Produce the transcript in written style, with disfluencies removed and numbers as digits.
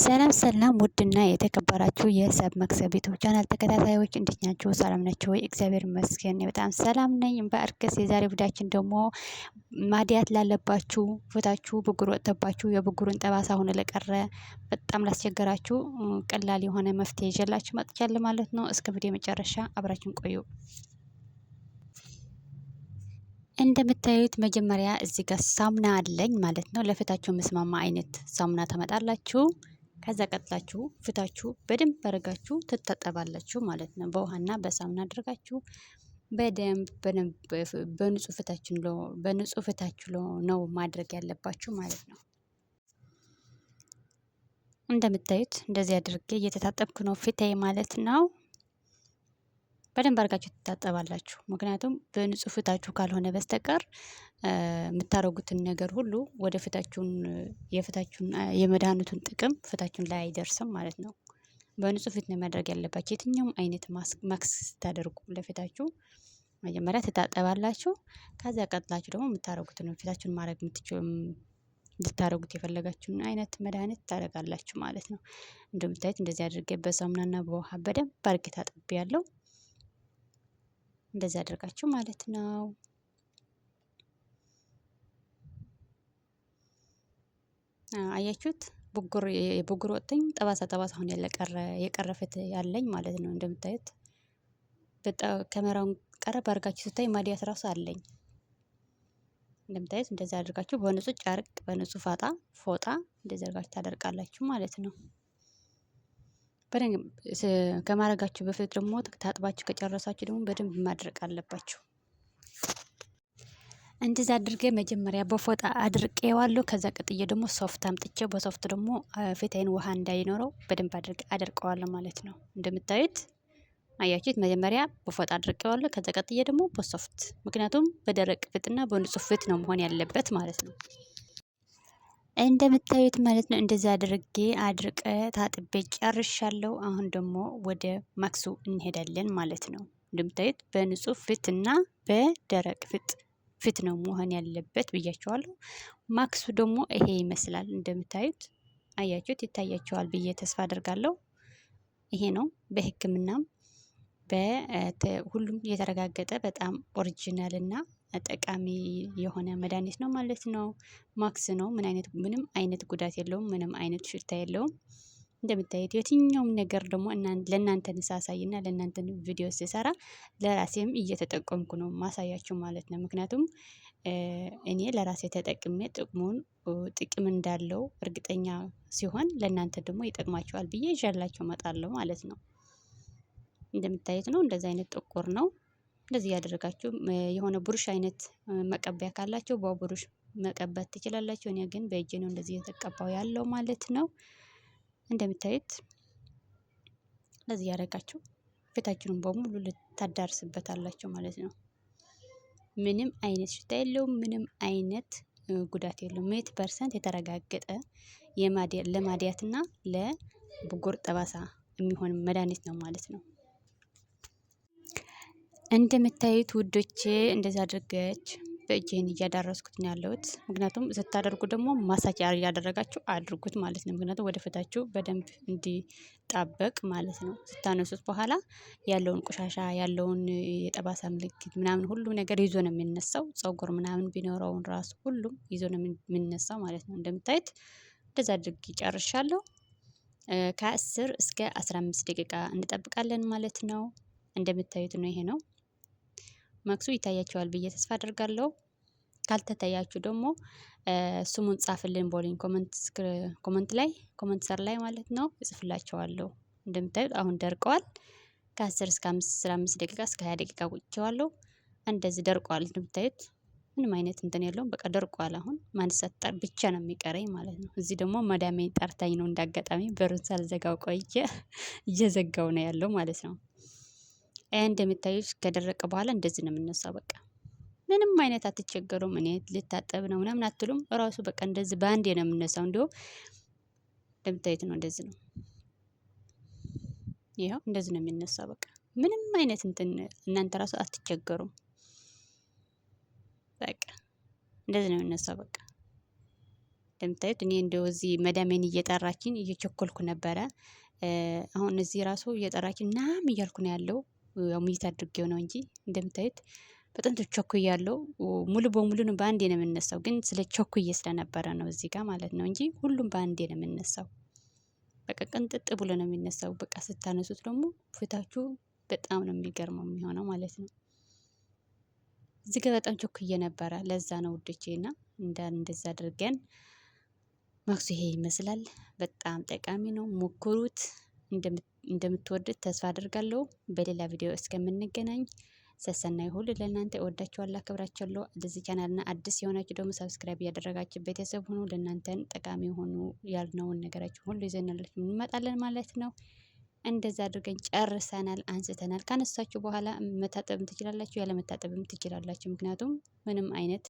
ሰላም ሰላም ውድና የተከበራችሁ የሰብ መክሰብ ዩቲዩብ ቻናል ተከታታዮች እንዴት ናችሁ? ሰላም ናችሁ ወይ? እግዚአብሔር ይመስገን በጣም ሰላም ነኝ። በእርግጥ የዛሬ ቪዲዮአችን ደግሞ ማዲያት ላለባችሁ ፊታችሁ ብጉር ወጥተባችሁ የብጉሩን ጠባሳ ሆነ ለቀረ በጣም ላስቸገራችሁ ቀላል የሆነ መፍትሄ ይዤላችሁ መጥቻለሁ ማለት ነው። እስከ ቪዲዮ መጨረሻ አብራችሁን ቆዩ። እንደምታዩት መጀመሪያ እዚህ ጋር ሳሙና አለኝ ማለት ነው። ለፊታችሁ መስማማ አይነት ሳሙና ታመጣላችሁ። ከዛ ቀጥላችሁ ፊታችሁ በደንብ አድርጋችሁ ትታጠባላችሁ ማለት ነው። በውሃና በሳሙና አድርጋችሁ በደንብ በንጹህ ፊታችሁ ነው ማድረግ ያለባችሁ ማለት ነው። እንደምታዩት እንደዚህ አድርጌ እየተታጠብኩ ነው ፊታዬ ማለት ነው። በደንብ አድርጋችሁ ትታጠባላችሁ። ምክንያቱም በንጹህ ፊታችሁ ካልሆነ በስተቀር የምታረጉትን ነገር ሁሉ ወደ ፊታችሁን የመድኃኒቱን ጥቅም ፊታችሁን ላይ አይደርስም ማለት ነው። በንጹህ ፊት ነው ማድረግ ያለባችሁ። የትኛውም አይነት ማክስ ስታደርጉ ለፊታችሁ መጀመሪያ ትታጠባላችሁ። ከዛ ቀጥላችሁ ደግሞ የምታረጉትን ፊታችሁን ማድረግ እንድታረጉት የፈለጋችሁን አይነት መድኃኒት ታደርጋላችሁ ማለት ነው። እንደምታዩት እንደዚህ አድርጌ በሳሙናና በውሃ በደንብ አድርጌ ታጥቤያለሁ። እንደዚህ አድርጋችሁ ማለት ነው። አያችሁት? የብጉር ወጥኝ ጠባሳ አሁን የቀረ ፊት ያለኝ ማለት ነው። እንደምታዩት በጣም ካሜራውን ቀረብ አድርጋችሁ ስታይ ማዲያት ራሱ አለኝ። እንደምታዩት እንደዚህ አድርጋችሁ በንጹህ ጨርቅ በንጹህ ፎጣ እንደዚህ አድርጋችሁ ታደርቃላችሁ ማለት ነው። በደንብ ከማድረጋችሁ በፊት ደግሞ ታጥባችሁ ከጨረሳችሁ ደግሞ በደንብ ማድረቅ አለባችሁ። እንደዛ አድርጌ መጀመሪያ በፎጣ አድርቄዋለሁ። ከዛ ቀጥዬ ደግሞ ሶፍት አምጥቼ በሶፍት ደግሞ ፊቴን ውሃ እንዳይኖረው በደንብ አደርቀዋለሁ ማለት ነው። እንደምታዩት አያችሁት? መጀመሪያ በፎጣ አድርቄዋለሁ። ከዛ ቀጥዬ ደግሞ በሶፍት ምክንያቱም በደረቅ ፊትና በንጹህ ፊት ነው መሆን ያለበት ማለት ነው። እንደምታዩት ማለት ነው። እንደዚህ አድርቄ ታጥቤ ጨርሻለሁ። አሁን ደግሞ ወደ ማክሱ እንሄዳለን ማለት ነው። እንደምታዩት በንጹህ ፊትና በደረቅ ፊት ነው መሆን ያለበት ብያቸዋለሁ። ማክሱ ደግሞ ይሄ ይመስላል። እንደምታዩት አያችሁት? ይታያቸዋል ብዬ ተስፋ አደርጋለሁ። ይሄ ነው በሕክምናም በሁሉም የተረጋገጠ በጣም ኦሪጂናል እና ጠቃሚ የሆነ መድኃኒት ነው ማለት ነው። ማክስ ነው። ምንም አይነት ጉዳት የለውም። ምንም አይነት ሽታ የለውም። እንደምታዩት የትኛውም ነገር ደግሞ ለእናንተ ሳሳይና ለእናንተ ቪዲዮ ስሰራ ለራሴም እየተጠቀምኩ ነው ማሳያችሁ ማለት ነው። ምክንያቱም እኔ ለራሴ ተጠቅሜ ጥቅም እንዳለው እርግጠኛ ሲሆን ለእናንተ ደግሞ ይጠቅማችኋል ብዬ ይዤላችሁ እመጣለሁ ማለት ነው። እንደምታዩት ነው። እንደዚህ አይነት ጥቁር ነው። እንደዚህ ያደረጋችሁ የሆነ ብሩሽ አይነት መቀበያ ካላችሁ በብሩሽ መቀባት ትችላላችሁ። እኔ ግን በእጄ ነው እንደዚህ የተቀባው ያለው ማለት ነው። እንደምታዩት እንደዚህ ያደረጋችሁ ፊታችሁን በሙሉ ልታዳርስበታላችሁ ማለት ነው። ምንም አይነት ሽታ የለውም። ምንም አይነት ጉዳት የለውም። 100% የተረጋገጠ ለማዲያትና ለብጉር ጠባሳ የሚሆን መድኃኒት ነው ማለት ነው። እንደምታዩት ውዶቼ እንደዛ አድርገች በእጄን እያዳረስኩት ነው ያለሁት። ምክንያቱም ስታደርጉ ደግሞ ማሳጅ እያደረጋችሁ አድርጉት ማለት ነው። ምክንያቱም ወደ ፊታችሁ በደንብ እንዲጣበቅ ማለት ነው። ስታነሱት በኋላ ያለውን ቆሻሻ ያለውን የጠባሳ ምልክት ምናምን ሁሉ ነገር ይዞ ነው የሚነሳው። ፀጉር ምናምን ቢኖረውን ራሱ ሁሉም ይዞ ነው የሚነሳው ማለት ነው። እንደምታዩት እንደዛ አድርጌ ጨርሻለሁ። ከ10 እስከ 15 ደቂቃ እንጠብቃለን ማለት ነው። እንደምታዩት ነው። ይሄ ነው ማክሱ። ይታያቸዋል ብዬ ተስፋ አደርጋለሁ። ካልተታያችሁ ደግሞ ስሙን ጻፍልን ቦሊንግ ኮመንት ሰር ላይ ማለት ነው እጽፍላቸዋለሁ። እንደምታዩት አሁን ደርቀዋል። ከ10 እስከ 15 ደቂቃ እስከ 20 ደቂቃ ቆይቼዋለሁ። እንደዚህ ደርቀዋል። እንደምታዩት ምንም አይነት እንትን የለውም። በቃ ደርቋል። አሁን ማንሳት ብቻ ነው የሚቀረኝ ማለት ነው። እዚህ ደግሞ መዳሜ ጠርታኝ ነው እንዳጋጣሚ በሩን ሳልዘጋው ቆይቼ እየዘጋው ነው ያለው ማለት ነው። እንደምታዩት ከደረቀ በኋላ እንደዚህ ነው የምነሳው። በቃ ምንም አይነት አትቸገሩም። እኔ ልታጠብ ነው ምናምን አትሉም። እራሱ በቃ እንደዚህ በአንዴ ነው የምነሳው። እንዲሁ እንደምታዩት ነው። እንደዚህ ነው። ይኸው እንደዚህ ነው የሚነሳው። በቃ ምንም አይነት እንትን እናንተ ራሱ አትቸገሩም። በቃ እንደዚህ ነው የሚነሳው። በቃ እንደምታዩት እኔ እንደው እዚህ መዳሜን እየጠራችኝ እየቸኮልኩ ነበረ። አሁን እዚህ ራሱ እየጠራችኝ ናም እያልኩ ነው ያለው። ያው ሚት አድርጌው ነው እንጂ እንደምታዩት በጣም ቸኩያለሁ። ሙሉ በሙሉ ነው በአንዴ ነው የምነሳው፣ ግን ስለ ቸኩዬ ስለነበረ ነው እዚህ ጋር ማለት ነው እንጂ ሁሉም በአንዴ ነው የምነሳው። በቃ ቅንጥጥ ብሎ ነው የሚነሳው። በቃ ስታነሱት ደግሞ ፊታችሁ በጣም ነው የሚገርመው የሚሆነው ማለት ነው። እዚህ ጋር በጣም ቸኩዬ ነበረ። ለዛ ነው ውዶቼ እና እንደዛ አድርገን ማክሱ ይሄ ይመስላል። በጣም ጠቃሚ ነው፣ ሞክሩት። እንደምትወዱት ተስፋ አድርጋለሁ። በሌላ ቪዲዮ እስከምንገናኝ ሰሰናይ ሁሉ ለእናንተ እወዳችኋለሁ፣ አከብራችኋለሁ። ለዚህ ቻናልና አዲስ የሆናችሁ ደግሞ ሰብስክራይብ እያደረጋችሁ ቤተሰብ ሁኑ። ለእናንተን ጠቃሚ የሆኑ ያልነውን ነገራችን ሁሉ ይዘንላችሁ እንመጣለን ማለት ነው። እንደዛ አድርገን ጨርሰናል፣ አንስተናል። ካነሳችሁ በኋላ መታጠብም ትችላላችሁ፣ ያለ መታጠብም ትችላላችሁ። ምክንያቱም ምንም አይነት